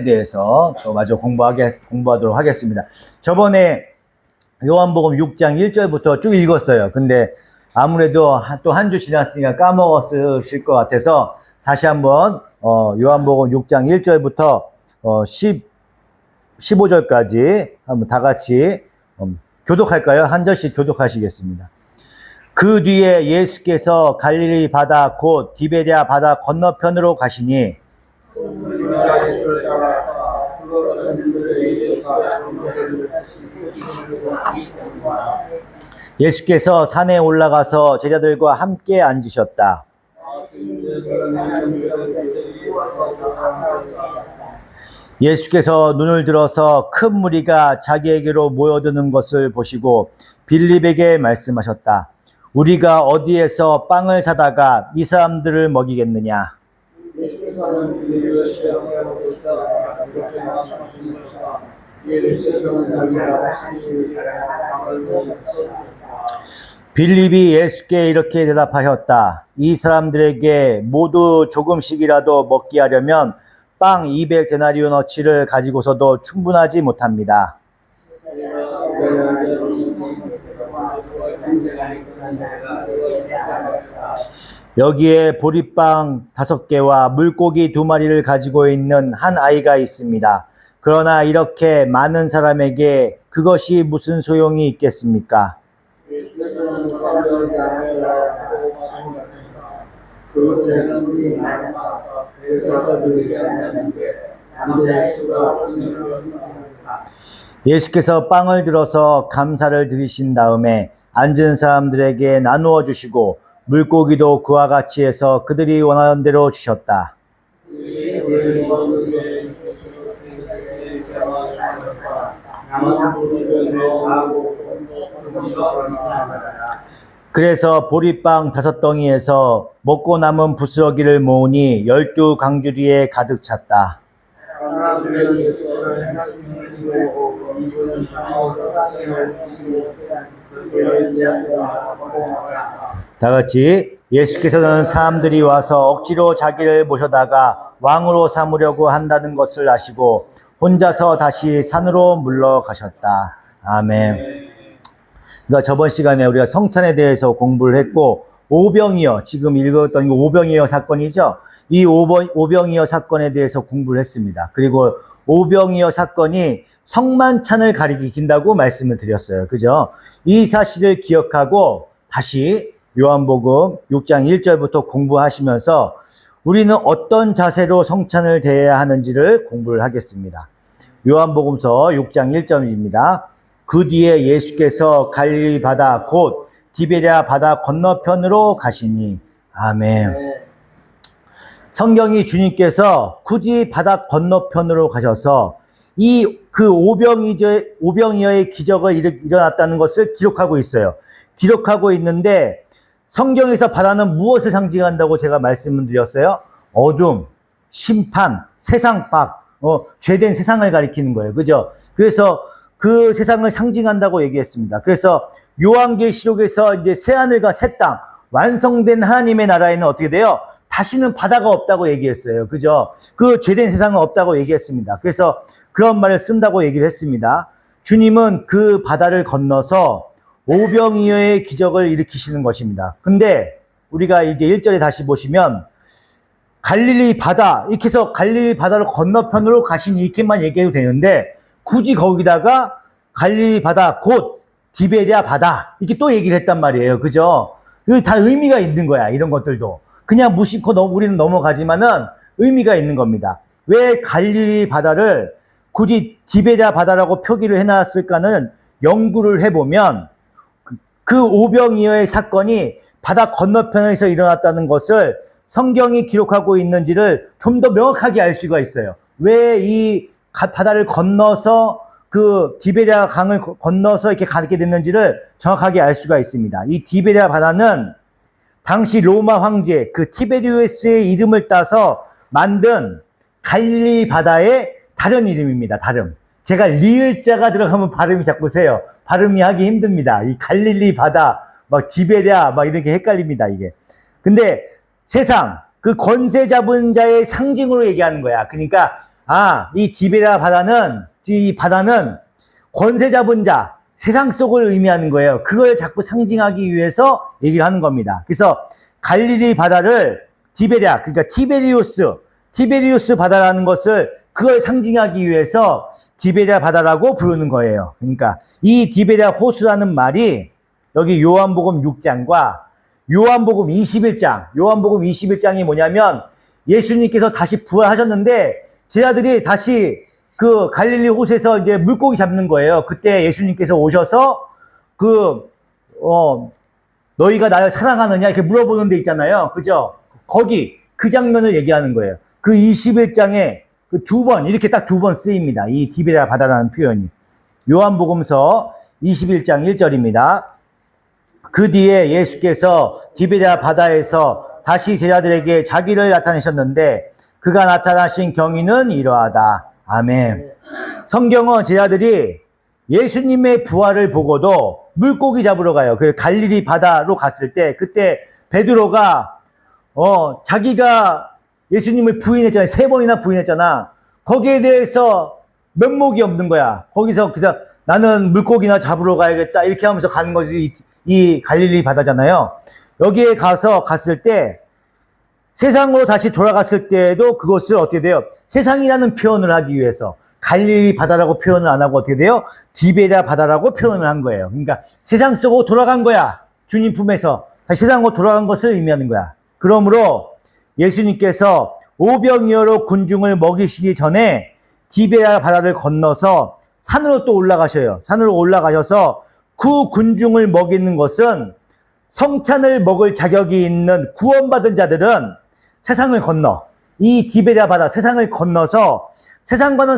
대해서 또 마저 공부하도록 하겠습니다. 저번에 요한복음 6장 1절부터 쭉 읽었어요. 근데 아무래도 또 한 주 지났으니까 까먹었을 것 같아서 다시 한번 요한복음 6장 1절부터 15절까지 한번 다 같이 교독할까요? 한 절씩 교독하시겠습니다. 그 뒤에 예수께서 갈릴리 바다 곧 디베랴 바다 건너편으로 가시니 예수께서 산에 올라가서 제자들과 함께 앉으셨다. 예수께서 눈을 들어서 큰 무리가 자기에게로 모여드는 것을 보시고 빌립에게 말씀하셨다. 우리가 어디에서 빵을 사다가 이 사람들을 먹이겠느냐? 빌립이 예수께 이렇게 대답하였다. 이 사람들에게 모두 조금씩이라도 먹게 하려면 빵 200데나리온어치를 가지고서도 충분하지 못합니다. 여기에 보리빵 5개와 물고기 2마리를 가지고 있는 한 아이가 있습니다. 그러나 이렇게 많은 사람에게 그것이 무슨 소용이 있겠습니까? 예수께서 빵을 들어서 감사를 드리신 다음에 앉은 사람들에게 나누어 주시고 물고기도 그와 같이 해서 그들이 원하는 대로 주셨다. 그래서 보리빵 5덩이에서 먹고 남은 부스러기를 모으니 12강주리에 가득 찼다. 다 같이 예수께서는 사람들이 와서 억지로 자기를 모셔다가 왕으로 삼으려고 한다는 것을 아시고 혼자서 다시 산으로 물러가셨다. 아멘. 그러니까 저번 시간에 우리가 성찬에 대해서 공부를 했고 오병이어, 지금 읽었던 오병이어 사건이죠. 이 오병이어 사건에 대해서 공부를 했습니다. 그리고 오병이어 사건이 성만찬을 가리킨다고 말씀을 드렸어요. 그죠? 이 사실을 기억하고 다시 요한복음 6장 1절부터 공부하시면서 우리는 어떤 자세로 성찬을 대해야 하는지를 공부를 하겠습니다. 요한복음서 6장 1절입니다. 그 뒤에 예수께서 갈릴리 바다 곧 디베랴 바다 건너편으로 가시니. 아멘. 성경이 주님께서 굳이 바다 건너편으로 가셔서 그 오병이어의 기적을 일어났다는 것을 기록하고 있어요. 기록하고 있는데 성경에서 바다는 무엇을 상징한다고 제가 말씀을 드렸어요? 어둠, 심판, 세상박, 죄된 세상을 가리키는 거예요. 그죠? 그래서 그 세상을 상징한다고 얘기했습니다. 그래서 요한계시록에서 이제 새하늘과 새 땅, 완성된 하나님의 나라에는 어떻게 돼요? 다시는 바다가 없다고 얘기했어요. 그죠? 그 죄된 세상은 없다고 얘기했습니다. 그래서 그런 말을 쓴다고 얘기를 했습니다. 주님은 그 바다를 건너서 오병이어의 기적을 일으키시는 것입니다. 근데 우리가 이제 1절에 다시 보시면 갈릴리 바다, 이렇게 해서 갈릴리 바다를 건너편으로 가시니 이렇게만 얘기해도 되는데 굳이 거기다가 갈릴리 바다 곧 디베랴 바다 이렇게 또 얘기를 했단 말이에요. 그죠? 그 다 의미가 있는 거야. 이런 것들도. 그냥 무심코 우리는 넘어가지만은 의미가 있는 겁니다. 왜 갈릴리 바다를 굳이 디베랴 바다라고 표기를 해놨을까는 연구를 해보면 그 오병이어의 사건이 바다 건너편에서 일어났다는 것을 성경이 기록하고 있는지를 좀 더 명확하게 알 수가 있어요. 왜 이 바다를 건너서 그 디베랴 강을 건너서 이렇게 가게 됐는지를 정확하게 알 수가 있습니다. 이 디베랴 바다는 당시 로마 황제 그 티베리우스의 이름을 따서 만든 갈릴리 바다의 다른 이름입니다. 다름. 제가 리을자가 들어가면 발음이 자꾸 세요. 발음이 하기 힘듭니다. 이 갈릴리 바다, 막 디베랴, 막 이렇게 헷갈립니다, 이게. 근데 세상, 그 권세 잡은 자의 상징으로 얘기하는 거야. 그러니까 이 디베랴 바다는, 이 바다는 권세 잡은 자, 세상 속을 의미하는 거예요. 그걸 자꾸 상징하기 위해서 얘기를 하는 겁니다. 그래서 갈릴리 바다를 디베랴, 그러니까 티베리우스 바다라는 것을 그걸 상징하기 위해서 디베랴 바다라고 부르는 거예요. 그러니까 이 디베랴 호수라는 말이 여기 요한복음 6장과 요한복음 21장이 뭐냐면 예수님께서 다시 부활하셨는데 제자들이 다시 그 갈릴리 호수에서 이제 물고기 잡는 거예요. 그때 예수님께서 오셔서 너희가 나를 사랑하느냐 이렇게 물어보는 데 있잖아요. 그죠? 거기 그 장면을 얘기하는 거예요. 그 21장에 그 이렇게 딱 두 번 쓰입니다. 이 디베랴 바다라는 표현이. 요한복음서 21장 1절입니다. 그 뒤에 예수께서 디베랴 바다에서 다시 제자들에게 자기를 나타내셨는데 그가 나타나신 경위는 이러하다. 아멘. 성경은 제자들이 예수님의 부활을 보고도 물고기 잡으러 가요. 그 갈릴리 바다로 갔을 때 그때 베드로가 자기가 예수님을 부인했잖아요. 3번이나 부인했잖아. 거기에 대해서 면목이 없는 거야. 거기서 그냥 나는 물고기나 잡으러 가야겠다 이렇게 하면서 가는 것이 이 갈릴리 바다잖아요. 여기에 갔을 때 세상으로 다시 돌아갔을 때에도 그것을 어떻게 돼요? 세상이라는 표현을 하기 위해서 갈릴리 바다라고 표현을 안 하고 어떻게 돼요? 디베랴 바다라고 표현을 한 거예요. 그러니까 세상 속으로 돌아간 거야. 주님 품에서 다시 세상으로 돌아간 것을 의미하는 거야. 그러므로 예수님께서 오병이어로 군중을 먹이시기 전에 디베랴 바다를 건너서 산으로 또 올라가셔요. 산으로 올라가셔서 그 군중을 먹이는 것은 성찬을 먹을 자격이 있는 구원받은 자들은 세상을 건너 이 디베랴 바다 세상을 건너서 세상과는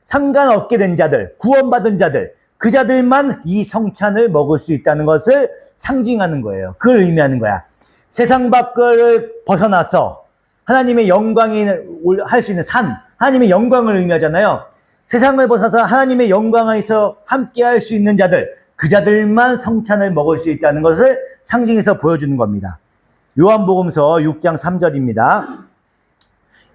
상관없게 된 자들, 구원받은 자들, 그 자들만 이 성찬을 먹을 수 있다는 것을 상징하는 거예요. 그걸 의미하는 거야. 세상 밖을 벗어나서 하나님의 영광이 할 수 있는 산, 하나님의 영광을 의미하잖아요. 세상을 벗어나서 하나님의 영광에서 함께 할 수 있는 자들, 그 자들만 성찬을 먹을 수 있다는 것을 상징해서 보여주는 겁니다. 요한복음서 6장 3절입니다.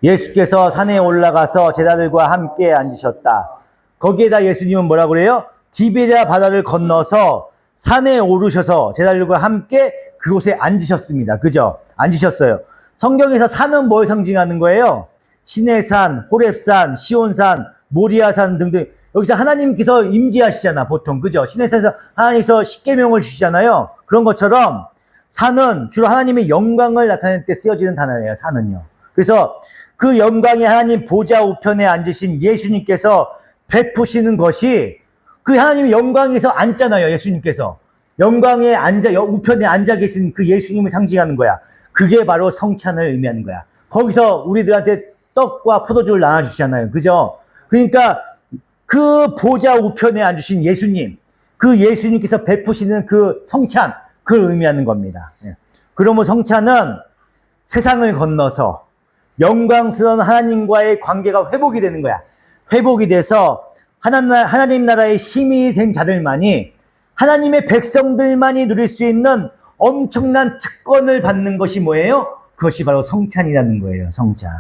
예수께서 산에 올라가서 제자들과 함께 앉으셨다. 거기에다 예수님은 뭐라고 그래요? 디베랴 바다를 건너서 산에 오르셔서 제자들과 함께 그곳에 앉으셨습니다. 그죠? 앉으셨어요. 성경에서 산은 뭘 상징하는 거예요? 시내산, 호렙산, 시온산, 모리아산 등등. 여기서 하나님께서 임재하시잖아, 보통. 그죠? 시내산에서 하나님께서 십계명을 주시잖아요. 그런 것처럼 산은 주로 하나님의 영광을 나타낼 때 쓰여지는 단어예요, 산은요. 그래서 그 영광의 하나님 보좌 우편에 앉으신 예수님께서 베푸시는 것이 그 하나님의 영광에서 앉잖아요, 예수님께서. 영광에 우편에 앉아 계신 그 예수님을 상징하는 거야. 그게 바로 성찬을 의미하는 거야. 거기서 우리들한테 떡과 포도주를 나눠주시잖아요. 그죠? 그러니까 그 보좌 우편에 앉으신 예수님, 그 예수님께서 베푸시는 그 성찬, 그걸 의미하는 겁니다. 그러면 성찬은 세상을 건너서 영광스러운 하나님과의 관계가 회복이 되는 거야. 회복이 돼서 하나님 나라의 시민이 된 자들만이, 하나님의 백성들만이 누릴 수 있는 엄청난 특권을 받는 것이 뭐예요? 그것이 바로 성찬이라는 거예요. 성찬.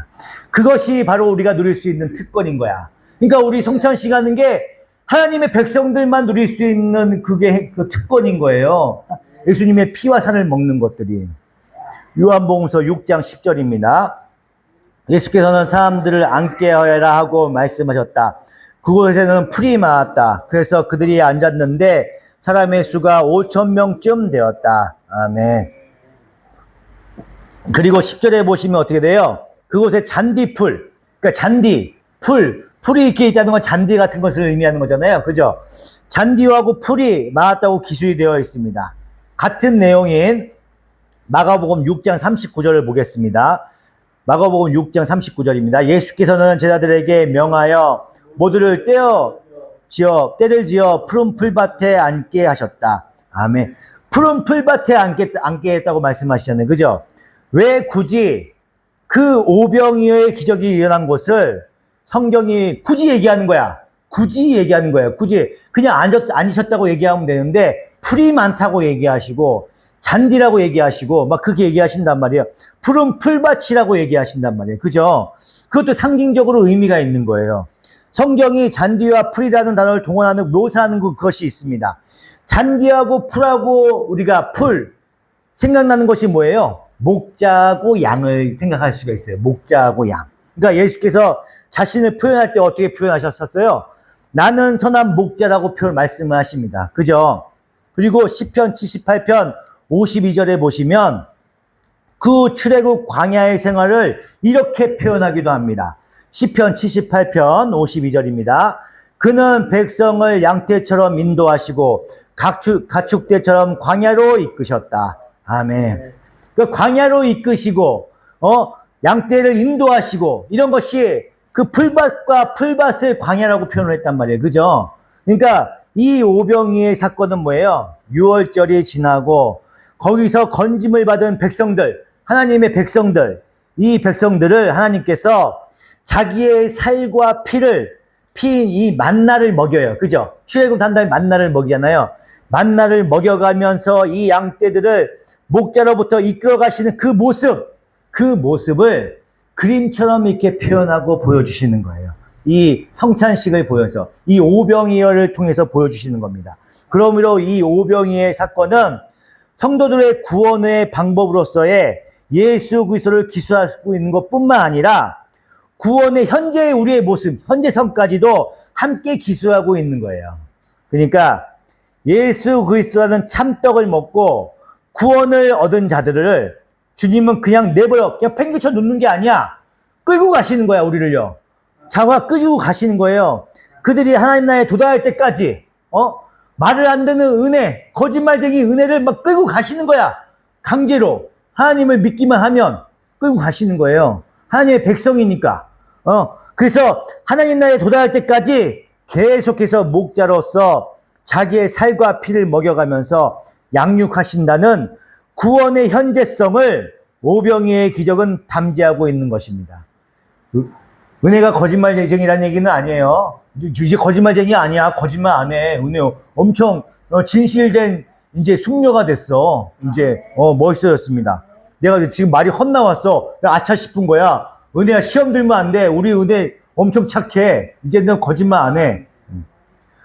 그것이 바로 우리가 누릴 수 있는 특권인 거야. 그러니까 우리 성찬식 하는 게 하나님의 백성들만 누릴 수 있는 그게 그 특권인 거예요. 예수님의 피와 살을 먹는 것들이. 요한복음서 6장 10절입니다. 예수께서는 사람들을 앉게 하여라 하고 말씀하셨다. 그곳에는 풀이 많았다. 그래서 그들이 앉았는데 사람의 수가 5,000명쯤 되었다. 아멘. 그리고 10절에 보시면 어떻게 돼요? 그곳에 잔디풀, 그러니까 풀이 이렇게 있다는 건 잔디 같은 것을 의미하는 거잖아요. 그죠? 잔디하고 풀이 많았다고 기술이 되어 있습니다. 같은 내용인 마가복음 6장 39절을 보겠습니다. 마가복음 6장 39절입니다. 예수께서는 제자들에게 명하여 모두를 때를 지어 푸른 풀밭에 앉게 하셨다. 아멘. 푸른 풀밭에 앉게 했다고 말씀하시잖아요. 그죠? 왜 굳이 그 오병이어의 기적이 일어난 곳을 성경이 굳이 얘기하는 거야. 굳이 얘기하는 거예요. 굳이 그냥 앉으셨다고 얘기하면 되는데 풀이 많다고 얘기하시고 잔디라고 얘기하시고 막 그렇게 얘기하신단 말이에요. 푸른 풀밭이라고 얘기하신단 말이에요. 그죠? 그것도 상징적으로 의미가 있는 거예요. 성경이 잔디와 풀이라는 단어를 동원하는 묘사하는 그것이 있습니다. 잔디하고 풀하고 우리가 풀 생각나는 것이 뭐예요? 목자하고 양을 생각할 수가 있어요. 목자하고 양. 그러니까 예수께서 자신을 표현할 때 어떻게 표현하셨었어요? 나는 선한 목자라고 말씀을 하십니다. 그죠? 그리고 시편 78편 52절에 보시면 그 출애굽 광야의 생활을 이렇게 표현하기도 합니다. 시편 78편 52절입니다. 그는 백성을 양떼처럼 인도하시고 가축대처럼 광야로 이끄셨다. 아멘. 그 광야로 이끄시고 양떼를 인도하시고 이런 것이 그 풀밭과 풀밭을 광야라고 표현을 했단 말이에요. 그죠? 그러니까 이 오병이의 사건은 뭐예요? 6월절이 지나고 거기서 건짐을 받은 백성들, 하나님의 백성들, 이 백성들을 하나님께서 자기의 살과 피인 이 만나를 먹여요. 그죠? 출애굽한 다음에 만나를 먹이잖아요. 만나를 먹여가면서 이 양떼들을 목자로부터 이끌어 가시는 그 모습을 그림처럼 이렇게 표현하고 보여주시는 거예요. 이 성찬식을 보여서 이 오병이어를 통해서 보여주시는 겁니다. 그러므로 이 오병이의 사건은 성도들의 구원의 방법으로서의 예수 그리스도를 기수하고 있는 것뿐만 아니라 구원의 현재의 우리의 모습, 현재성까지도 함께 기수하고 있는 거예요. 그러니까 예수 그리스도라는 참떡을 먹고 구원을 얻은 자들을 주님은 그냥 내버려 그냥 팽개쳐 놓는 게 아니야. 끌고 가시는 거야, 우리를요. 잡아 끌고 가시는 거예요. 그들이 하나님 나라에 도달할 때까지 말을 안 듣는 은혜, 거짓말쟁이 은혜를 막 끌고 가시는 거야. 강제로 하나님을 믿기만 하면 끌고 가시는 거예요. 하나님의 백성이니까. 그래서 하나님 나라에 도달할 때까지 계속해서 목자로서 자기의 살과 피를 먹여가면서 양육하신다는 구원의 현재성을 오병이의 기적은 담지하고 있는 것입니다. 은혜가 거짓말쟁이라는 얘기는 아니에요. 이제 거짓말쟁이 아니야. 거짓말 안 해. 은혜 엄청 진실된 이제 숙녀가 됐어. 이제 멋있어졌습니다. 내가 지금 말이 헛나왔어. 아차 싶은 거야. 은혜야 시험 들면 안 돼. 우리 은혜 엄청 착해. 이제 넌 거짓말 안 해.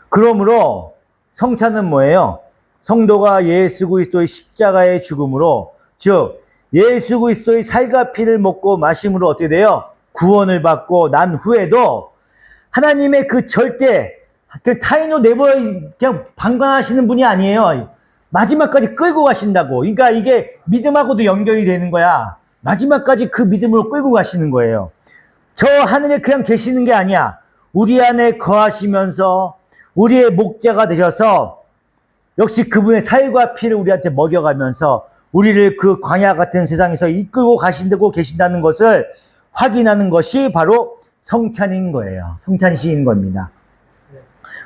그러므로 성찬은 뭐예요? 성도가 예수 그리스도의 십자가의 죽음으로, 즉 예수 그리스도의 살과 피를 먹고 마심으로 어떻게 돼요? 구원을 받고 난 후에도 하나님의 그 절대 그 타인으로 내버려 그냥 방관하시는 분이 아니에요. 마지막까지 끌고 가신다고. 그러니까 이게 믿음하고도 연결이 되는 거야. 마지막까지 그 믿음으로 끌고 가시는 거예요. 저 하늘에 그냥 계시는 게 아니야. 우리 안에 거하시면서 우리의 목자가 되셔서 역시 그분의 살과 피를 우리한테 먹여가면서 우리를 그 광야 같은 세상에서 이끌고 가신다고 계신다는 것을 확인하는 것이 바로 성찬인 거예요. 성찬시인 겁니다.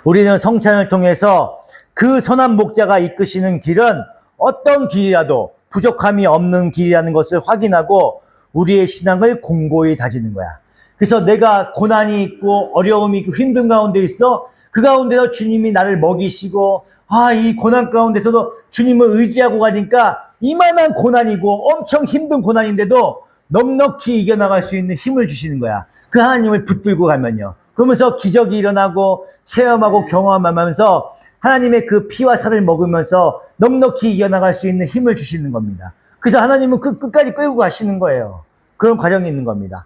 우리는 성찬을 통해서 그 선한 목자가 이끄시는 길은 어떤 길이라도 부족함이 없는 길이라는 것을 확인하고 우리의 신앙을 공고히 다지는 거야. 그래서 내가 고난이 있고 어려움이 있고 힘든 가운데 있어. 그 가운데서 주님이 나를 먹이시고 이 고난 가운데서도 주님을 의지하고 가니까 이만한 고난이고 엄청 힘든 고난인데도 넉넉히 이겨나갈 수 있는 힘을 주시는 거야. 그 하나님을 붙들고 가면요. 그러면서 기적이 일어나고 체험하고 경험하면서 하나님의 그 피와 살을 먹으면서 넉넉히 이겨나갈 수 있는 힘을 주시는 겁니다. 그래서 하나님은 끝까지 끌고 가시는 거예요. 그런 과정이 있는 겁니다.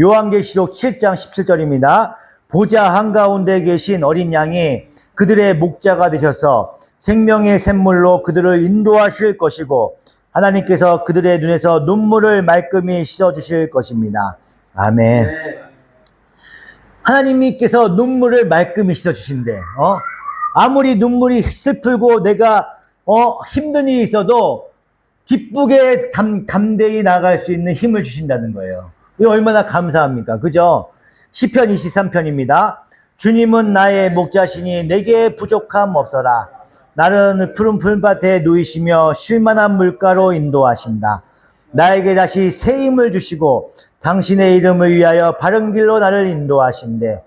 요한계시록 7장 17절입니다. 보좌 한가운데 계신 어린 양이 그들의 목자가 되셔서 생명의 샘물로 그들을 인도하실 것이고 하나님께서 그들의 눈에서 눈물을 말끔히 씻어주실 것입니다. 아멘. 하나님께서 눈물을 말끔히 씻어주신대. 아무리 눈물이 슬프고 내가 힘든 일이 있어도 기쁘게 담대히 나아갈 수 있는 힘을 주신다는 거예요. 이거 얼마나 감사합니까? 그죠? 시편 23편입니다. 주님은 나의 목자시니 내게 부족함 없어라. 나를 푸른 풀밭에 누이시며 쉴만한 물가로 인도하신다. 나에게 다시 새 힘을 주시고 당신의 이름을 위하여 바른 길로 나를 인도하신대.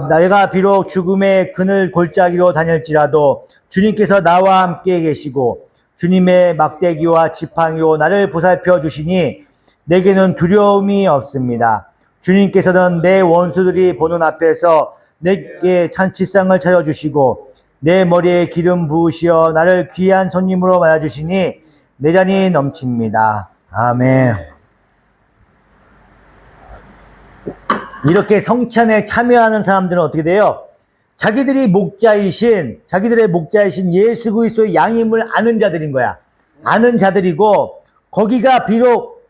내가 비록 죽음의 그늘 골짜기로 다닐지라도 주님께서 나와 함께 계시고 주님의 막대기와 지팡이로 나를 보살펴 주시니 내게는 두려움이 없습니다. 주님께서는 내 원수들이 보는 앞에서 내게 잔치상을 차려주시고 내 머리에 기름 부으시어 나를 귀한 손님으로 맞아주시니 내 잔이 넘칩니다. 아멘. 이렇게 성찬에 참여하는 사람들은 어떻게 돼요? 자기들의 목자이신 예수 그리스도의 양임을 아는 자들인 거야. 아는 자들이고, 거기가 비록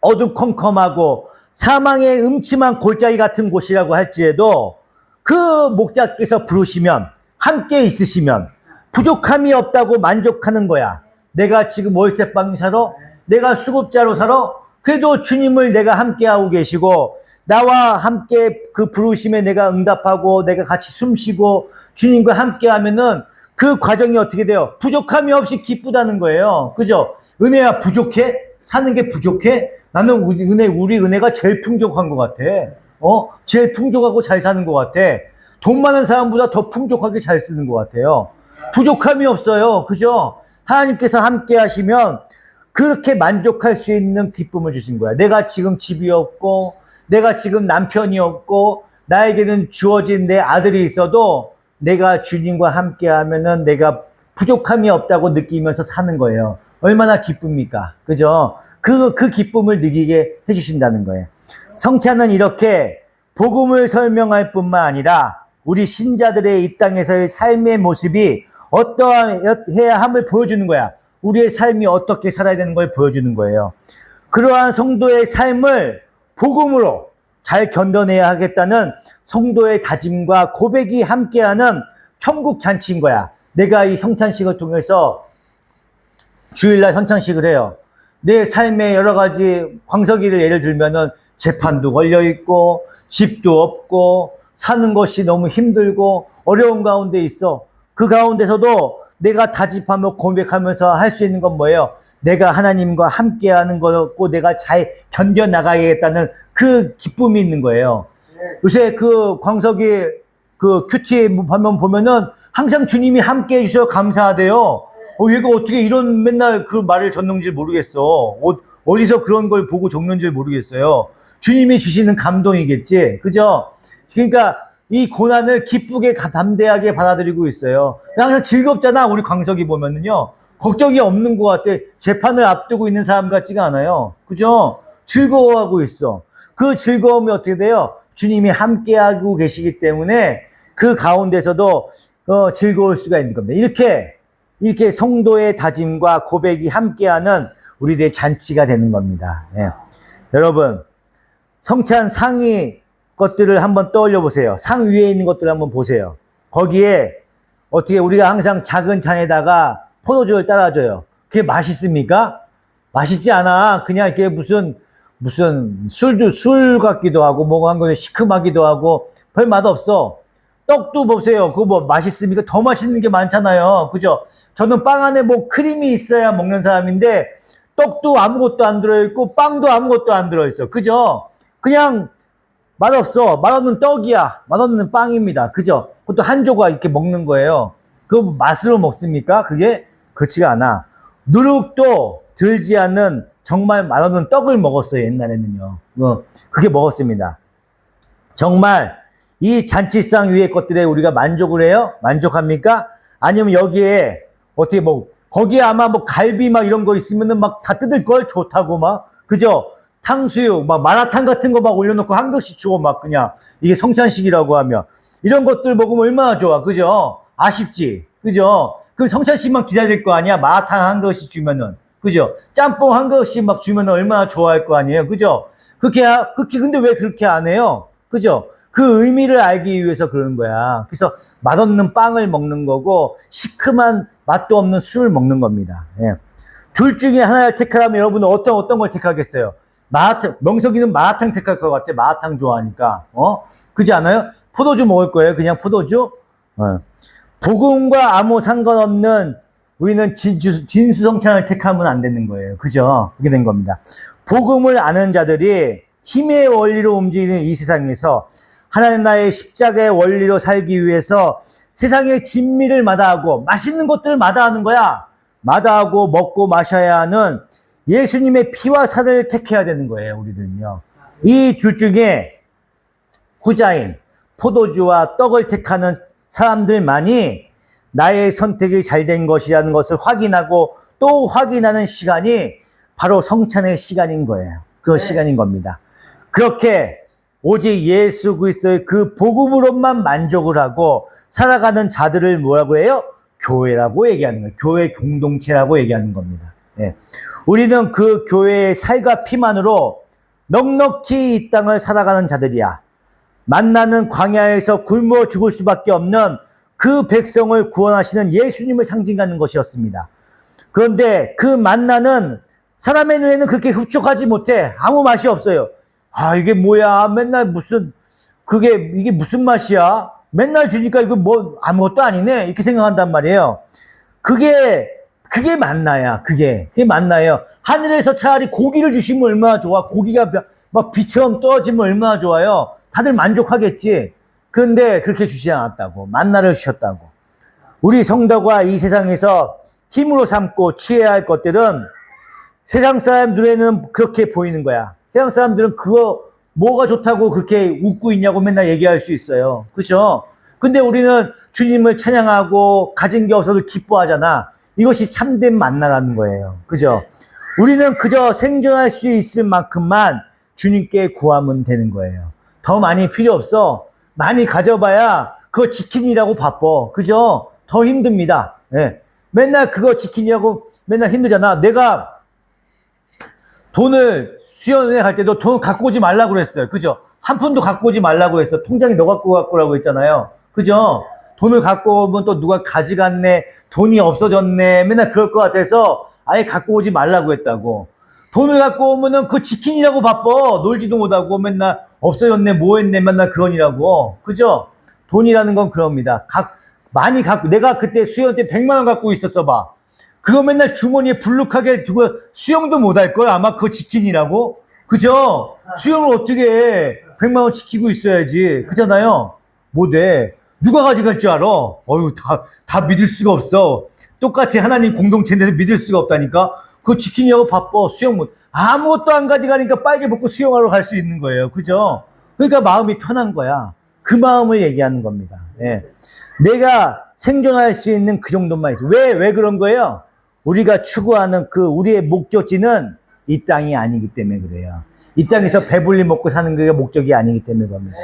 어두컴컴하고 사망의 음침한 골짜기 같은 곳이라고 할지라도 그 목자께서 부르시면, 함께 있으시면 부족함이 없다고 만족하는 거야. 내가 지금 월세방이 살아? 내가 수급자로 살아? 그래도 주님을 내가 함께하고 계시고 나와 함께 그 부르심에 내가 응답하고 내가 같이 숨쉬고 주님과 함께하면은 그 과정이 어떻게 돼요? 부족함이 없이 기쁘다는 거예요. 그죠? 은혜야 부족해? 사는 게 부족해? 나는 우리 은혜가 제일 풍족한 것 같아. 제일 풍족하고 잘 사는 것 같아. 돈 많은 사람보다 더 풍족하게 잘 쓰는 것 같아요. 부족함이 없어요. 그죠? 하나님께서 함께 하시면 그렇게 만족할 수 있는 기쁨을 주신 거야. 내가 지금 집이 없고 내가 지금 남편이 없고 나에게는 주어진 내 아들이 있어도 내가 주님과 함께 하면은 내가 부족함이 없다고 느끼면서 사는 거예요. 얼마나 기쁩니까? 그죠? 그 기쁨을 느끼게 해주신다는 거예요. 성찬은 이렇게 복음을 설명할 뿐만 아니라 우리 신자들의 이 땅에서의 삶의 모습이 어떠해야 함을 보여주는 거야. 우리의 삶이 어떻게 살아야 되는 걸 보여주는 거예요. 그러한 성도의 삶을 복음으로 잘 견뎌내야 하겠다는 성도의 다짐과 고백이 함께하는 천국 잔치인 거야. 내가 이 성찬식을 통해서 주일날 성찬식을 해요. 내 삶의 여러 가지 광석이를 예를 들면은 재판도 걸려있고 집도 없고 사는 것이 너무 힘들고 어려운 가운데 있어. 그 가운데서도 내가 다짐하며 고백하면서 할 수 있는 건 뭐예요? 내가 하나님과 함께하는 거고 내가 잘 견뎌나가야겠다는 그 기쁨이 있는 거예요. 요새 그 광석이 그 큐티에 한번 보면은 항상 주님이 함께 해주셔서 감사하대요. 얘가 어떻게 이런 맨날 그 말을 적는지 모르겠어. 어디서 그런 걸 보고 적는지 모르겠어요. 주님이 주시는 감동이겠지. 그죠? 그러니까 이 고난을 기쁘게 담대하게 받아들이고 있어요. 항상 즐겁잖아. 우리 광석이 보면은요. 걱정이 없는 것 같아. 재판을 앞두고 있는 사람 같지가 않아요. 그죠? 즐거워하고 있어. 그 즐거움이 어떻게 돼요? 주님이 함께하고 계시기 때문에 그 가운데서도 즐거울 수가 있는 겁니다. 이렇게 성도의 다짐과 고백이 함께하는 우리들의 잔치가 되는 겁니다. 예. 여러분, 성찬 상위 것들을 한번 떠올려 보세요. 상 위에 있는 것들을 한번 보세요. 거기에 어떻게 우리가 항상 작은 잔에다가 포도주를 따라줘요. 그게 맛있습니까? 맛있지 않아. 그냥 이렇게 무슨 술 같기도 하고 뭐가 한 거에 시큼하기도 하고 별 맛 없어. 떡도 보세요. 그거 뭐 맛있습니까? 더 맛있는 게 많잖아요. 그죠? 저는 빵 안에 뭐 크림이 있어야 먹는 사람인데 떡도 아무것도 안 들어있고 빵도 아무것도 안 들어있어. 그죠? 그냥 맛없어. 맛없는 떡이야. 맛없는 빵입니다. 그죠? 그것도 한 조각 이렇게 먹는 거예요. 그 맛으로 먹습니까? 그게 그렇지가 않아. 누룩도 들지 않는 정말 맛없는 떡을 먹었어요. 옛날에는요. 그게 먹었습니다. 정말 이 잔치상 위의 것들에 우리가 만족을 해요? 만족합니까? 아니면 여기에 어떻게 거기에 아마 갈비 막 이런 거 있으면은 막 다 뜯을 걸 좋다고 막. 그죠? 탕수육, 마라탕 같은 거 올려놓고 한 그릇씩 주고 그냥 이게 성찬식이라고 하면 이런 것들 먹으면 얼마나 좋아. 그죠? 아쉽지. 그죠? 그 성찬식만 기다릴 거 아니야? 마라탕 한 그릇씩 주면은. 그죠? 짬뽕 한 그릇씩 주면은 얼마나 좋아할 거 아니에요? 그죠? 근데 왜 그렇게 안 해요? 그죠? 그 의미를 알기 위해서 그러는 거야. 그래서 맛없는 빵을 먹는 거고, 시큼한 맛도 없는 술을 먹는 겁니다. 예. 둘 중에 하나를 택하라면 여러분은 어떤 걸 택하겠어요? 명석이는 마라탕 택할 것 같아. 마라탕 좋아하니까. 그렇지 않아요? 포도주 먹을 거예요. 그냥 포도주? 복음과 아무 상관없는 우리는 진수성찬을 택하면 안 되는 거예요. 그죠? 그게 된 겁니다. 복음을 아는 자들이 힘의 원리로 움직이는 이 세상에서 하나님 나라의 십자가의 원리로 살기 위해서 세상의 진미를 마다하고 맛있는 것들을 마다하는 거야. 마다하고 먹고 마셔야 하는 예수님의 피와 살을 택해야 되는 거예요, 우리들은요. 이 둘 중에 후자인 포도주와 떡을 택하는 사람들만이 나의 선택이 잘된 것이라는 것을 확인하고 또 확인하는 시간이 바로 성찬의 시간인 거예요. 그 시간인 겁니다. 그렇게 오직 예수 그리스도의 그 복음으로만 만족을 하고 살아가는 자들을 뭐라고 해요? 교회라고 얘기하는 거예요. 교회 공동체라고 얘기하는 겁니다. 예. 우리는 그 교회의 살과 피만으로 넉넉히 이 땅을 살아가는 자들이야. 만나는 광야에서 굶어 죽을 수밖에 없는 그 백성을 구원하시는 예수님을 상징하는 것이었습니다. 그런데 그 만나는 사람의 눈에는 그렇게 흡족하지 못해. 아무 맛이 없어요. 아, 이게 뭐야? 맨날 이게 무슨 맛이야? 맨날 주니까 이거 뭐 아무것도 아니네. 이렇게 생각한단 말이에요. 그게 만나야. 그게 만나예요. 하늘에서 차라리 고기를 주시면 얼마나 좋아. 고기가 막 비처럼 떨어지면 얼마나 좋아요. 다들 만족하겠지. 그런데 그렇게 주시지 않았다고. 만나를 주셨다고. 우리 성도가 이 세상에서 힘으로 삼고 취해야 할 것들은 세상 사람 눈에는 그렇게 보이는 거야. 세상 사람들은 그거 뭐가 좋다고 그렇게 웃고 있냐고 맨날 얘기할 수 있어요. 그죠? 근데 우리는 주님을 찬양하고 가진 게 없어도 기뻐하잖아. 이것이 참된 만나라는 거예요. 그죠? 우리는 그저 생존할 수 있을 만큼만 주님께 구하면 되는 거예요. 더 많이 필요 없어. 많이 가져봐야 그거 지키느라고 바빠. 그죠? 더 힘듭니다. 네. 맨날 그거 지키느라고 맨날 힘들잖아. 내가 돈을 수련회 갈 때도 돈 갖고 오지 말라고 그랬어요. 그죠? 한 푼도 갖고 오지 말라고 했어. 통장에 너 갖고 오라고 했잖아요. 그죠? 돈을 갖고 오면 또 누가 가져갔네, 돈이 없어졌네, 맨날 그럴 것 같아서 아예 갖고 오지 말라고 했다고. 돈을 갖고 오면은 그거 지키느라고 바빠. 놀지도 못하고 맨날 없어졌네, 뭐 했네, 맨날 그러니라고. 그죠? 돈이라는 건 그럽니다. 많이 갖고, 내가 그때 수영 때 100만 원 갖고 있었어 봐. 그거 맨날 주머니에 불룩하게 두고 수영도 못 할 걸 아마 그거 지키느라고. 그죠? 수영을 어떻게 해? 100만 원 지키고 있어야지. 그잖아요? 못해. 누가 가져갈 줄 알아? 어휴, 다 믿을 수가 없어. 똑같이 하나님 공동체인데도 믿을 수가 없다니까? 그거 지키냐고 바빠. 수영 못. 아무것도 안 가져가니까 빨개 벗고 수영하러 갈 수 있는 거예요. 그죠? 그러니까 마음이 편한 거야. 그 마음을 얘기하는 겁니다. 예. 내가 생존할 수 있는 그 정도만 있어. 왜 그런 거예요? 우리가 추구하는 우리의 목적지는 이 땅이 아니기 때문에 그래요. 이 땅에서 배불리 먹고 사는 게 목적이 아니기 때문에 그럽니다.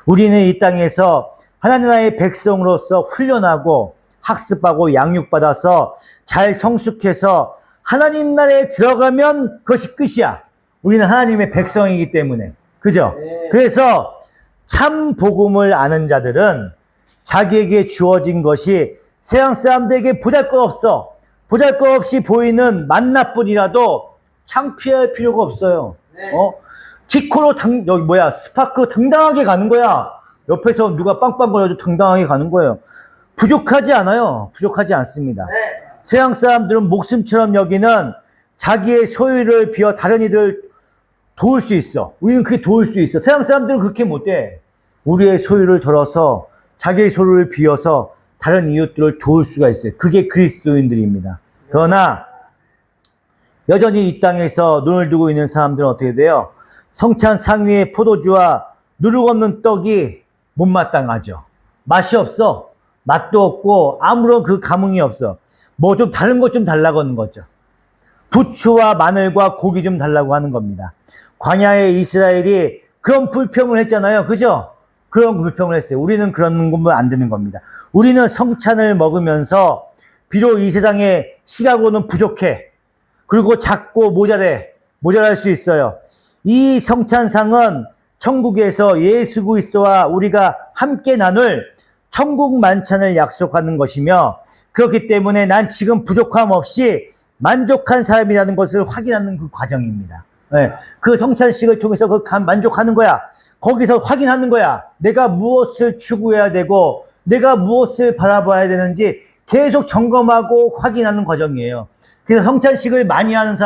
우리는 이 땅에서 하나님 나라의 백성으로서 훈련하고 학습하고 양육받아서 잘 성숙해서 하나님 나라에 들어가면 그것이 끝이야. 우리는 하나님의 백성이기 때문에. 그죠? 그래서 참 복음을 아는 자들은 자기에게 주어진 것이 세상 사람들에게 보잘것없어. 보잘것없이 보이는 만나뿐이라도 창피할 필요가 없어요. 티코로 스파크 당당하게 가는 거야. 옆에서 누가 빵빵거려도 당당하게 가는 거예요. 부족하지 않아요. 부족하지 않습니다. 세상 사람들은 목숨처럼 여기는 자기의 소유를 비워 다른 이들을 도울 수 있어. 우리는 그게 도울 수 있어. 세상 사람들은 그렇게 못해. 우리의 소유를 덜어서 자기의 소유를 비워서 다른 이웃들을 도울 수가 있어요. 그게 그리스도인들입니다. 그러나 여전히 이 땅에서 눈을 두고 있는 사람들은 어떻게 돼요? 성찬 상위의 포도주와 누룩 없는 떡이 못마땅하죠. 맛이 없어. 맛도 없고 아무런 그 감흥이 없어. 뭐 좀 다른 것 좀 달라고 하는 거죠. 부추와 마늘과 고기 좀 달라고 하는 겁니다. 광야의 이스라엘이 그런 불평을 했잖아요. 그죠? 그런 불평을 했어요. 우리는 그런 것만 안 되는 겁니다. 우리는 성찬을 먹으면서 비록 이 세상의 시각으로는 부족해. 그리고 작고 모자랄 수 있어요. 이 성찬상은 천국에서 예수 그리스도와 우리가 함께 나눌 천국 만찬을 약속하는 것이며, 그렇기 때문에 난 지금 부족함 없이 만족한 사람이라는 것을 확인하는 그 과정입니다. 네. 그 성찬식을 통해서 만족하는 거야. 거기서 확인하는 거야. 내가 무엇을 추구해야 되고 내가 무엇을 바라봐야 되는지 계속 점검하고 확인하는 과정이에요. 그래서 성찬식을 많이 하는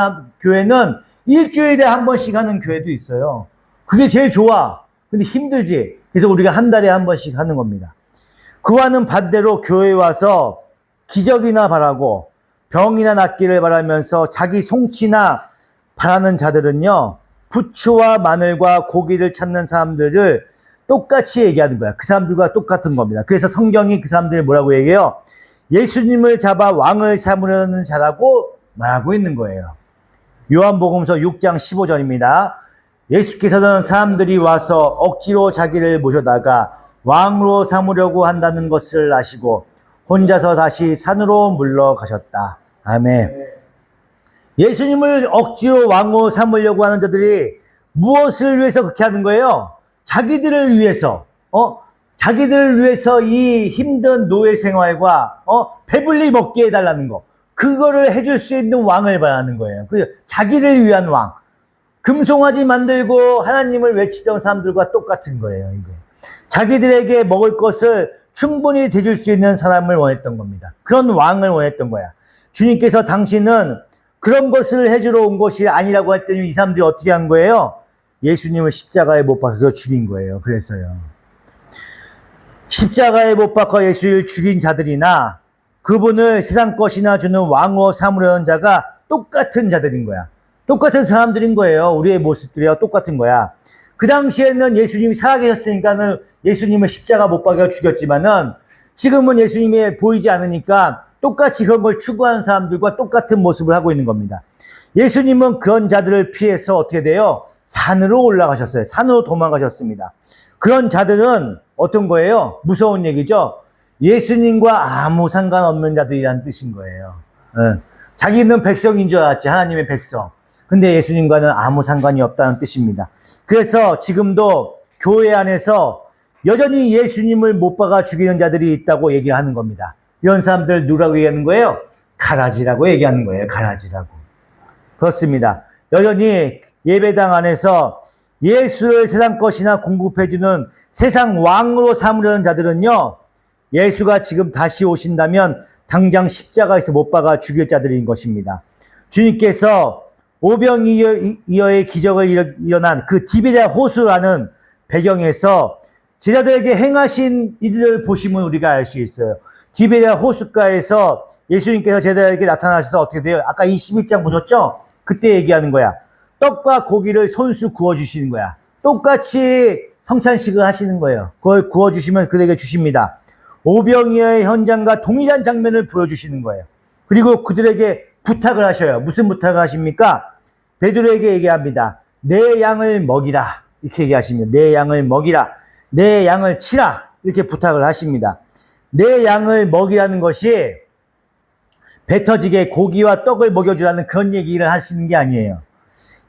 교회는 일주일에 한 번씩 하는 교회도 있어요. 그게 제일 좋아. 근데 힘들지. 그래서 우리가 한 달에 한 번씩 하는 겁니다. 그와는 반대로 교회에 와서 기적이나 바라고 병이나 낫기를 바라면서 자기 송치나 바라는 자들은요, 부추와 마늘과 고기를 찾는 사람들을 똑같이 얘기하는 거야. 그 사람들과 똑같은 겁니다. 그래서 성경이 그 사람들을 뭐라고 얘기해요? 예수님을 잡아 왕을 삼으려는 자라고 말하고 있는 거예요. 요한복음서 6장 15절입니다. 예수께서는 사람들이 와서 억지로 자기를 모셔다가 왕으로 삼으려고 한다는 것을 아시고 혼자서 다시 산으로 물러가셨다. 아멘. 예수님을 억지로 왕으로 삼으려고 하는 자들이 무엇을 위해서 그렇게 하는 거예요? 자기들을 위해서, 자기들을 위해서 이 힘든 노예 생활과, 배불리 먹게 해달라는 거. 그거를 해줄 수 있는 왕을 바라는 거예요. 자기를 위한 왕. 금송아지 만들고 하나님을 외치던 사람들과 똑같은 거예요, 이게. 자기들에게 먹을 것을 충분히 대줄 수 있는 사람을 원했던 겁니다. 그런 왕을 원했던 거야. 주님께서 당신은 그런 것을 해주러 온 것이 아니라고 했더니 이 사람들이 어떻게 한 거예요? 예수님을 십자가에 못 박아 죽인 거예요. 그래서요. 십자가에 못 박아 예수를 죽인 자들이나 그분을 세상 것이나 주는 왕으로 삼으려는 자가 똑같은 자들인 거야. 똑같은 사람들인 거예요. 우리의 모습들이요. 똑같은 거야. 그 당시에는 예수님이 살아계셨으니까는 예수님을 십자가 못 박아 죽였지만은 지금은 예수님이 보이지 않으니까 똑같이 그런 걸 추구하는 사람들과 똑같은 모습을 하고 있는 겁니다. 예수님은 그런 자들을 피해서 어떻게 돼요? 산으로 올라가셨어요. 산으로 도망가셨습니다. 그런 자들은 어떤 거예요? 무서운 얘기죠? 예수님과 아무 상관없는 자들이라는 뜻인 거예요. 자기는 백성인 줄 알았지, 하나님의 백성. 근데 예수님과는 아무 상관이 없다는 뜻입니다. 그래서 지금도 교회 안에서 여전히 예수님을 못 박아 죽이는 자들이 있다고 얘기를 하는 겁니다. 이런 사람들 누구라고 얘기하는 거예요? 가라지라고 얘기하는 거예요. 가라지라고. 그렇습니다. 여전히 예배당 안에서 예수를 세상 것이나 공급해주는 세상 왕으로 삼으려는 자들은요, 예수가 지금 다시 오신다면 당장 십자가에서 못 박아 죽일 자들인 것입니다. 주님께서 오병이어의 기적을 일어난 그 디베랴 호수라는 배경에서 제자들에게 행하신 일을 보시면 우리가 알 수 있어요. 디베랴 호숫가에서 예수님께서 제자들에게 나타나셔서 어떻게 돼요? 아까 21장 보셨죠? 그때 얘기하는 거야. 떡과 고기를 손수 구워주시는 거야. 똑같이 성찬식을 하시는 거예요. 그걸 구워주시면 그들에게 주십니다. 오병이어의 현장과 동일한 장면을 보여주시는 거예요. 그리고 그들에게 부탁을 하셔요. 무슨 부탁을 하십니까? 베드로에게 얘기합니다. 내 양을 먹이라. 이렇게 얘기하십니다. 내 양을 먹이라. 내 양을 치라. 이렇게 부탁을 하십니다. 내 양을 먹이라는 것이 배 터지게 고기와 떡을 먹여주라는 그런 얘기를 하시는 게 아니에요.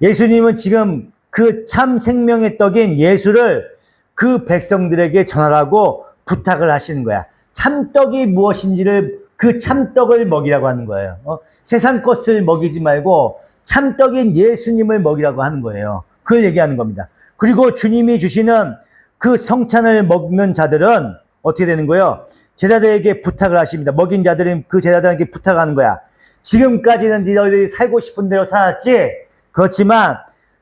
예수님은 지금 그 참 생명의 떡인 예수를 그 백성들에게 전하라고 부탁을 하시는 거야. 참떡이 무엇인지를 그 참떡을 먹이라고 하는 거예요. 세상 것을 먹이지 말고 참떡인 예수님을 먹이라고 하는 거예요. 그걸 얘기하는 겁니다. 그리고 주님이 주시는 그 성찬을 먹는 자들은 어떻게 되는 거예요? 제자들에게 부탁을 하십니다. 먹인 자들은 그 제자들에게 부탁하는 거야. 지금까지는 너희들이 살고 싶은 대로 살았지? 그렇지만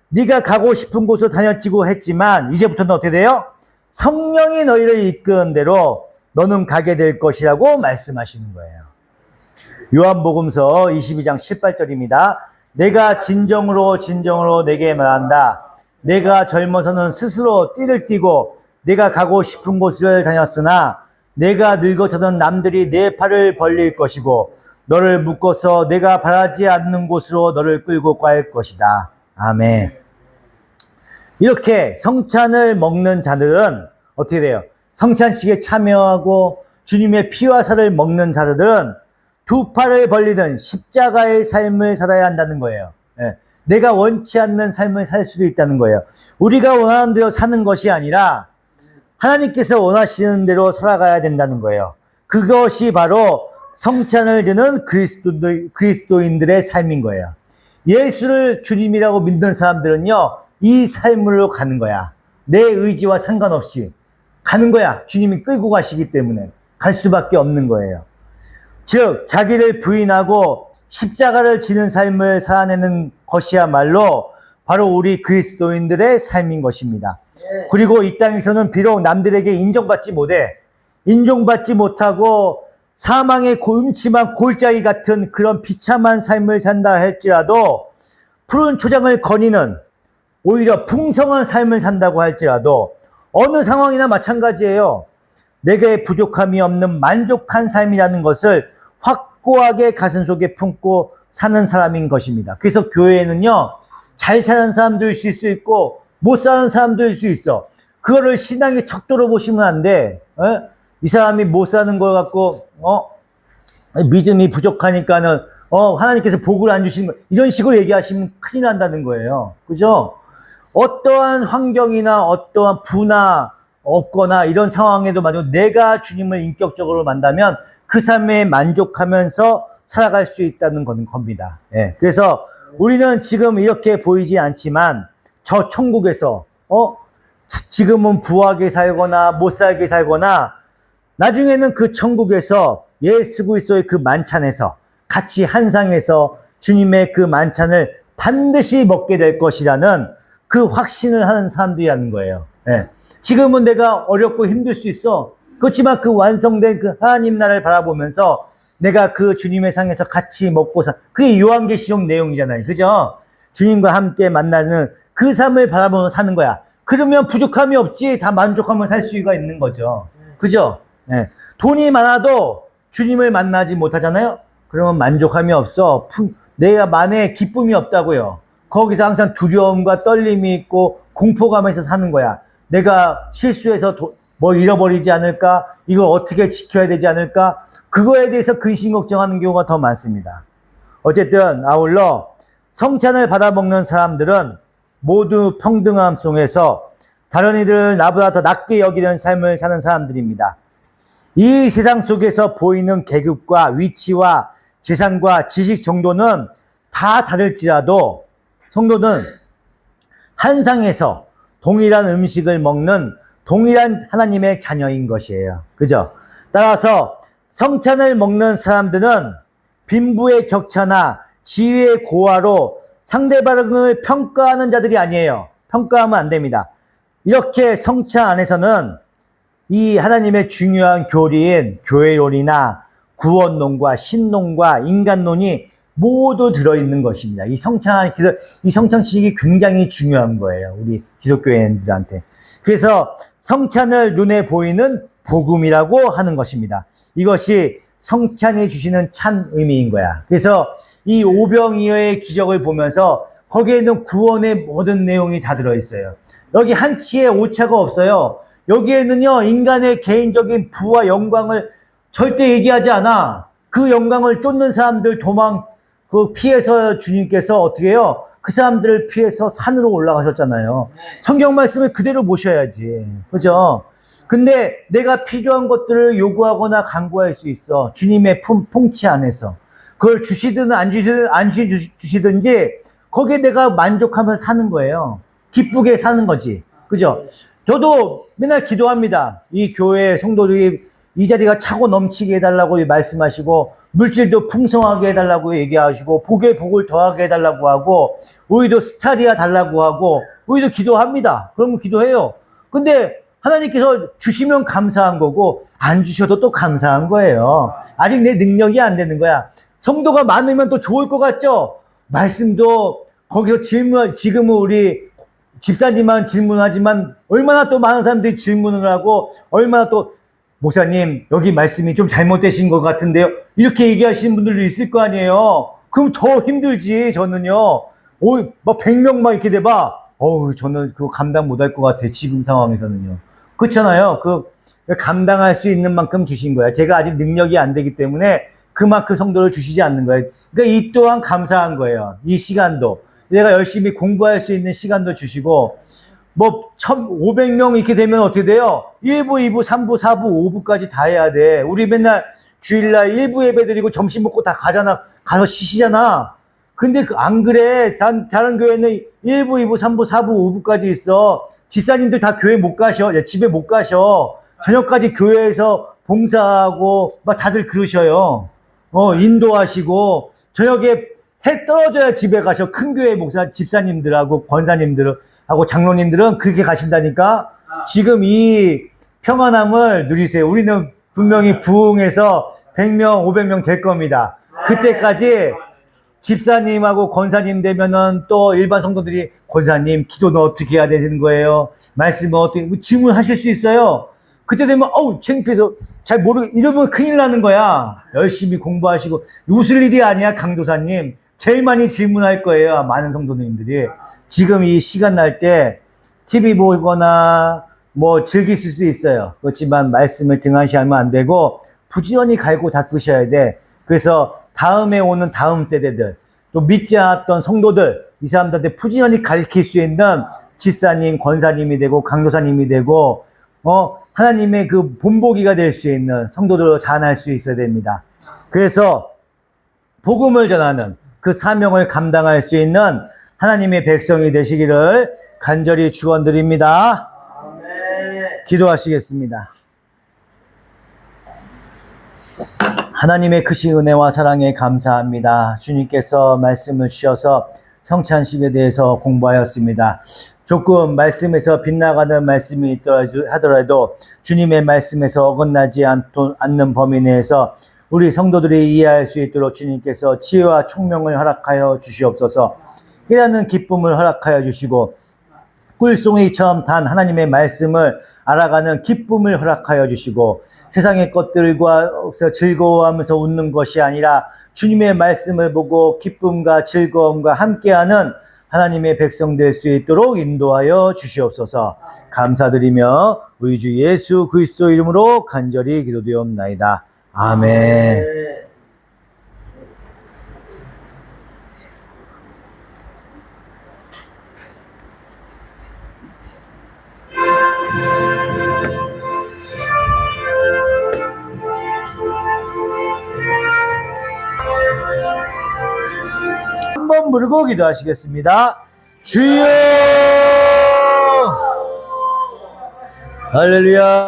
네가 가고 싶은 곳으로 다녔지고 했지만 이제부터는 어떻게 돼요? 성령이 너희를 이끄는 대로 너는 가게 될 것이라고 말씀하시는 거예요. 요한복음서 22장 18절입니다. 내가 진정으로 내게 말한다. 내가 젊어서는 스스로 띠를 띠고 내가 가고 싶은 곳을 다녔으나 내가 늙어서는 남들이 내 팔을 벌릴 것이고 너를 묶어서 내가 바라지 않는 곳으로 너를 끌고 갈 것이다. 아멘. 이렇게 성찬을 먹는 자들은 어떻게 돼요? 성찬식에 참여하고 주님의 피와 살을 먹는 자들은 두 팔을 벌리는 십자가의 삶을 살아야 한다는 거예요. 내가 원치 않는 삶을 살 수도 있다는 거예요. 우리가 원하는 대로 사는 것이 아니라 하나님께서 원하시는 대로 살아가야 된다는 거예요. 그것이 바로 성찬을 드는 그리스도인들의 삶인 거예요. 예수를 주님이라고 믿는 사람들은요, 이 삶으로 가는 거야. 내 의지와 상관없이 가는 거야. 주님이 끌고 가시기 때문에 갈 수밖에 없는 거예요. 즉 자기를 부인하고 십자가를 지는 삶을 살아내는 것이야말로 바로 우리 그리스도인들의 삶인 것입니다. 그리고 이 땅에서는 비록 남들에게 인정받지 못하고 사망의 음침한 골짜기 같은 그런 비참한 삶을 산다 할지라도 푸른 초장을 거니는 오히려 풍성한 삶을 산다고 할지라도 어느 상황이나 마찬가지예요. 내게 부족함이 없는 만족한 삶이라는 것을 확고하게 가슴속에 품고 사는 사람인 것입니다. 그래서 교회에는요, 잘 사는 사람도 있을 수 있고 못 사는 사람도 있을 수 있어. 그거를 신앙의 척도로 보시면 안 돼. 이 사람이 못 사는 걸 갖고 믿음이 부족하니까는 하나님께서 복을 안 주시는 거, 이런 식으로 얘기하시면 큰일 난다는 거예요. 그죠? 어떠한 환경이나 어떠한 부나 없거나 이런 상황에도 만약 내가 주님을 인격적으로 만나면 그 삶에 만족하면서 살아갈 수 있다는 겁니다. 예. 그래서 우리는 지금 이렇게 보이지 않지만 저 천국에서 지금은 부하게 살거나 못 살게 살거나 나중에는 그 천국에서 예수 그리스도의 그 만찬에서 같이 한상에서 주님의 그 만찬을 반드시 먹게 될 것이라는 그 확신을 하는 사람들이라는 거예요. 예. 지금은 내가 어렵고 힘들 수 있어. 그렇지만 그 완성된 그 하나님 나라를 바라보면서 내가 그 주님의 상에서 같이 먹고 그게 요한계시록 내용이잖아요. 그죠? 주님과 함께 만나는 그 삶을 바라보면서 사는 거야. 그러면 부족함이 없지. 다 만족하면 살 수가 있는 거죠. 그죠? 예. 돈이 많아도 주님을 만나지 못하잖아요? 그러면 만족함이 없어. 내가 만에 기쁨이 없다고요. 거기서 항상 두려움과 떨림이 있고 공포감에서 사는 거야. 내가 실수해서 뭐 잃어버리지 않을까? 이걸 어떻게 지켜야 되지 않을까? 그거에 대해서 근심 걱정하는 경우가 더 많습니다. 어쨌든 아울러 성찬을 받아먹는 사람들은 모두 평등함 속에서 다른 이들을 나보다 더 낮게 여기는 삶을 사는 사람들입니다. 이 세상 속에서 보이는 계급과 위치와 재산과 지식 정도는 다 다를지라도 성도는 한 상에서 동일한 음식을 먹는 동일한 하나님의 자녀인 것이에요. 그죠? 따라서 성찬을 먹는 사람들은 빈부의 격차나 지위의 고하로 상대방을 평가하는 자들이 아니에요. 평가하면 안 됩니다. 이렇게 성찬 안에서는 이 하나님의 중요한 교리인 교회론이나 구원론과 신론과 인간론이 모두 들어있는 것입니다. 이 성찬식이 굉장히 중요한 거예요. 우리 기독교인들한테. 그래서 성찬을 눈에 보이는 복음이라고 하는 것입니다. 이것이 성찬이 주시는 참 의미인 거야. 그래서 이 오병이어의 기적을 보면서 거기에는 구원의 모든 내용이 다 들어있어요. 여기 한치의 오차가 없어요. 여기에는요, 인간의 개인적인 부와 영광을 절대 얘기하지 않아. 그 영광을 쫓는 사람들 피해서 주님께서 어떻게 해요? 그 사람들을 피해서 산으로 올라가셨잖아요. 성경 말씀을 그대로 모셔야지. 그죠? 근데 내가 필요한 것들을 요구하거나 강구할 수 있어. 주님의 통치 안에서. 그걸 주시든 안 주시든지 거기에 내가 만족하면 사는 거예요. 기쁘게 사는 거지. 그죠? 저도 맨날 기도합니다. 이 교회 성도들이 이 자리가 차고 넘치게 해달라고 말씀하시고 물질도 풍성하게 해달라고 얘기하시고 복에 복을 더하게 해달라고 하고 우리도 스타리아 달라고 하고 우리도 기도합니다. 그러면 기도해요. 근데 하나님께서 주시면 감사한 거고 안 주셔도 또 감사한 거예요. 아직 내 능력이 안 되는 거야. 성도가 많으면 또 좋을 것 같죠? 말씀도 거기서 지금은 우리 집사님만 질문하지만 얼마나 또 많은 사람들이 질문을 하고 얼마나 또 목사님 여기 말씀이 좀 잘못되신 것 같은데요. 이렇게 얘기하시는 분들도 있을 거 아니에요. 그럼 더 힘들지. 저는요. 막 100명만 이렇게 돼봐. 저는 그거 감당 못할 것 같아. 지금 상황에서는요. 그렇잖아요. 감당할 수 있는 만큼 주신 거야. 제가 아직 능력이 안 되기 때문에 그만큼 성도를 주시지 않는 거예요. 그러니까 이 또한 감사한 거예요. 이 시간도. 내가 열심히 공부할 수 있는 시간도 주시고 1,500명 이렇게 되면 어떻게 돼요? 1부, 2부, 3부, 4부, 5부까지 다 해야 돼. 우리 맨날 주일날 1부 예배 드리고 점심 먹고 다 가잖아. 가서 쉬시잖아. 근데 안 그래. 다른 교회는 1부, 2부, 3부, 4부, 5부까지 있어. 집사님들 다 교회 못 가셔. 집에 못 가셔. 저녁까지 교회에서 봉사하고 막 다들 그러셔요. 인도하시고 저녁에 해 떨어져야 집에 가셔. 큰 교회 집사님들하고 권사님들하고 장로님들은 그렇게 가신다니까. 지금 이 평안함을 누리세요. 우리는 분명히 부흥해서 100명, 500명 될 겁니다. 그때까지 집사님하고 권사님 되면은 또 일반 성도들이 권사님 기도는 어떻게 해야 되는 거예요? 말씀은 어떻게 질문하실 수 있어요. 그때 되면 창피해서 잘 이러면 큰일 나는 거야. 열심히 공부하시고 웃을 일이 아니야. 강도사님 제일 많이 질문할 거예요. 많은 성도님들이 지금 이 시간 날 때 TV 보거나 뭐 즐기실 수 있어요. 그렇지만 말씀을 등한시하면 안 되고 부지런히 갈고 닦으셔야 돼. 그래서 다음에 오는 다음 세대들, 또 믿지 않았던 성도들, 이 사람들한테 부지런히 가르칠 수 있는 집사님, 권사님이 되고 강도사님이 되고 하나님의 그 본보기가 될 수 있는 성도들로 자라날 수 있어야 됩니다. 그래서 복음을 전하는 그 사명을 감당할 수 있는 하나님의 백성이 되시기를 간절히 축원드립니다. 기도하시겠습니다. 하나님의 크신 은혜와 사랑에 감사합니다. 주님께서 말씀을 주셔서 성찬식에 대해서 공부하였습니다. 조금 말씀에서 빗나가는 말씀이 있더라 하더라도 주님의 말씀에서 어긋나지 않는 범위 내에서 우리 성도들이 이해할 수 있도록 주님께서 지혜와 총명을 허락하여 주시옵소서. 깨닫는 기쁨을 허락하여 주시고 꿀송이처럼 단 하나님의 말씀을 알아가는 기쁨을 허락하여 주시고 세상의 것들과 즐거워하면서 웃는 것이 아니라 주님의 말씀을 보고 기쁨과 즐거움과 함께하는 하나님의 백성 될 수 있도록 인도하여 주시옵소서. 감사드리며 우리 주 예수 그리스도 이름으로 간절히 기도드리옵나이다. 아멘. 한번 부르고 기도하시겠습니다. 주여! 할렐루야!